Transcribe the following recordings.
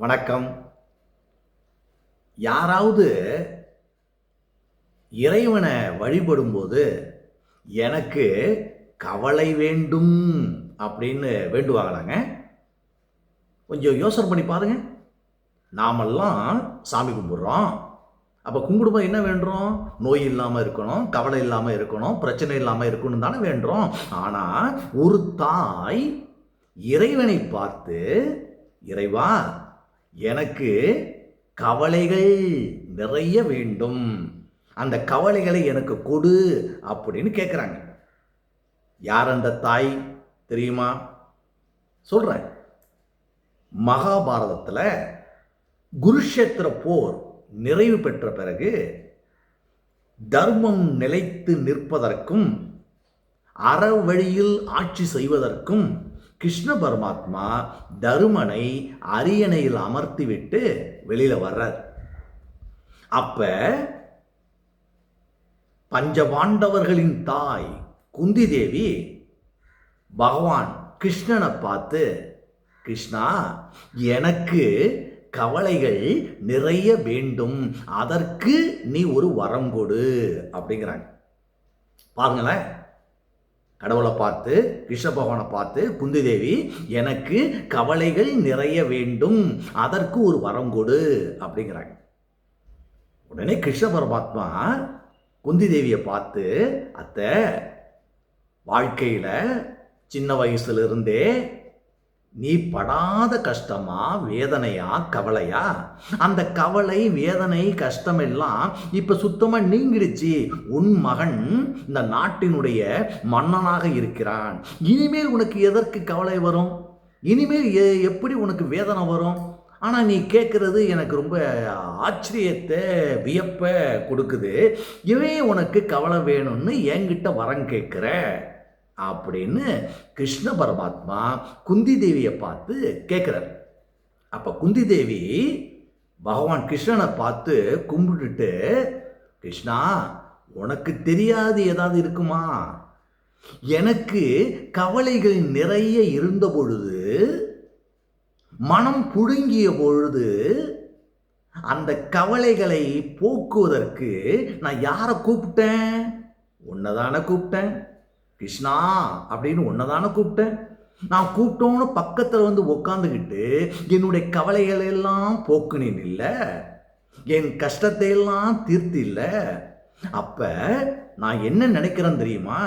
வணக்கம். யாராவது இறைவனை வழிபடும்போது எனக்கு கவலை வேண்டும் அப்படின்னு வேண்டுவாங்களாங்க? கொஞ்சம் யோசனை பண்ணி பாருங்க. நாமெல்லாம் சாமி கும்பிடுறோம். அப்போ கும்பிடும்போது என்ன வேண்டுறோம்? நோய் இல்லாமல் இருக்கணும், கவலை இல்லாமல் இருக்கணும், பிரச்சனை இல்லாமல் இருக்கணும் தானே வேண்டுறோம். ஆனால் ஒரு தாய் இறைவனை பார்த்து, இறைவா எனக்கு கவலைகள் நிறைய வேண்டும், அந்த கவலைகளை எனக்கு கொடு அப்படின்னு கேட்குறாங்க. யார் அந்த தாய் தெரியுமா? சொல்கிறேன். மகாபாரதத்தில் குருஷேத்திர போர் நிறைவு பெற்ற பிறகு தர்மம் நிலைத்து நிற்பதற்கும் அறவழியில் ஆட்சி செய்வதற்கும் கிருஷ்ண பரமாத்மா தருமனை அரியணையில் அமர்த்திவிட்டு வெளியில வர்றார். அப்ப பஞ்சபாண்டவர்களின் தாய் குந்தி தேவி பகவான் கிருஷ்ணனை பார்த்து, கிருஷ்ணா எனக்கு கவலைகள் நிறைய வேண்டும், அதற்கு நீ ஒரு வரம் கொடு அப்படிங்கிறாங்க. பாருங்களேன், கடவுளை பார்த்து, கிருஷ்ண பகவானை பார்த்து குந்தி தேவி எனக்கு கவலைகள் நிறைய வேண்டும், அதற்கு ஒரு வரம் கொடு அப்படிங்கிறாங்க. உடனே கிருஷ்ண பரமாத்மா குந்தி தேவியை பார்த்து, அத்தை வாழ்க்கையில சின்ன வயசுல இருந்தே நீ படாத கஷ்டமா, வேதனையா, கவலையா? அந்த கவலை, வேதனை, கஷ்டம் எல்லாம் இப்ப சுத்தமா நீங்கிடுச்சு. உன் மகன் இந்த நாட்டினுடைய மன்னனாக இருக்கிறான். இனிமேல் உனக்கு எதற்கு கவலை வரும்? இனிமேல் எப்படி உனக்கு வேதனை வரும்? ஆனால் நீ கேட்குறது எனக்கு ரொம்ப ஆச்சரியத்தை, வியப்பை கொடுக்குது. இவன் உனக்கு கவலை வேணும்னு என்கிட்ட வரம் கேட்குற அப்படின்னு கிருஷ்ண பரமாத்மா குந்தி தேவியை பார்த்து கேட்குறார். அப்போ குந்தி தேவி பகவான் கிருஷ்ணனை பார்த்து கும்பிட்டுட்டு, கிருஷ்ணா உனக்கு தெரியாது ஏதாவது இருக்குமா? எனக்கு கவலைகள் நிறைய இருந்த பொழுது, மனம் புழுங்கிய பொழுது, அந்த கவலைகளை போக்குவதற்கு நான் யாரை கூப்பிட்டேன்? உன்னதான கூப்பிட்டேன். கிருஷ்ணா அப்படின்னு உன்னதான கூப்பிட்டேன். நான் கூப்பிட்டோன்னு பக்கத்தில் வந்து உக்காந்துக்கிட்டு என்னுடைய கவலைகளை எல்லாம் போக்குனேன் இல்லை, என் கஷ்டத்தை எல்லாம் தீர்த்து இல்லை. அப்ப நான் என்ன நினைக்கிறேன் தெரியுமா?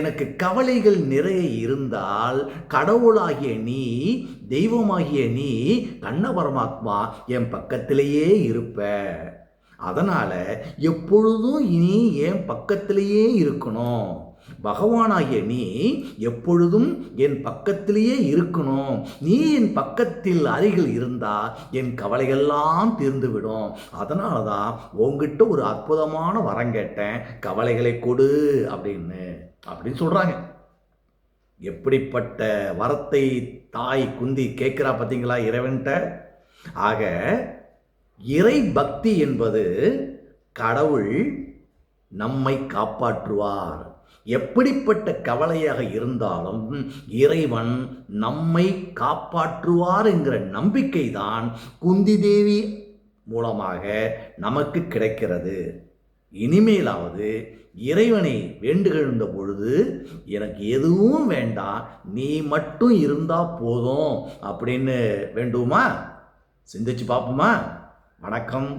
எனக்கு கவலைகள் நிறைய இருந்தால் கடவுளாகிய நீ, தெய்வமாகிய நீ, கண்ண பரமாத்மா என் பக்கத்திலேயே இருப்ப. அதனால எப்பொழுதும் இனி என் பக்கத்திலேயே இருக்கணும். பகவானாகிய நீ எப்பொழுதும் என் பக்கத்திலேயே இருக்கணும். நீ என் பக்கத்தில் அருகில் இருந்தா என் கவலைகள்லாம் தீர்ந்துவிடும். அதனால தான் உங்ககிட்ட ஒரு அற்புதமான வரம் கேட்டேன், கவலைகளை கொடு அப்படின்னு சொல்றாங்க. எப்படிப்பட்ட வரத்தை தாய் குந்தி கேட்கிறா பார்த்தீங்களா இறைவன்கிட்ட? ஆக இறை பக்தி என்பது கடவுள் நம்மை காப்பாற்றுவார். எப்படிப்பட்ட கவலையாக இருந்தாலும் இறைவன் நம்மை காப்பாற்றுவார் என்கிற நம்பிக்கை தான் குந்தி தேவி மூலமாக நமக்கு கிடைக்கிறது. இனிமேலாவது இறைவனை வேண்டுகின்ற பொழுது எனக்கு எதுவும் வேண்டாம், நீ மட்டும் இருந்தா போதும் அப்படின்னு வேண்டுமா? சிந்திச்சு பார்ப்போமா? வணக்கம்.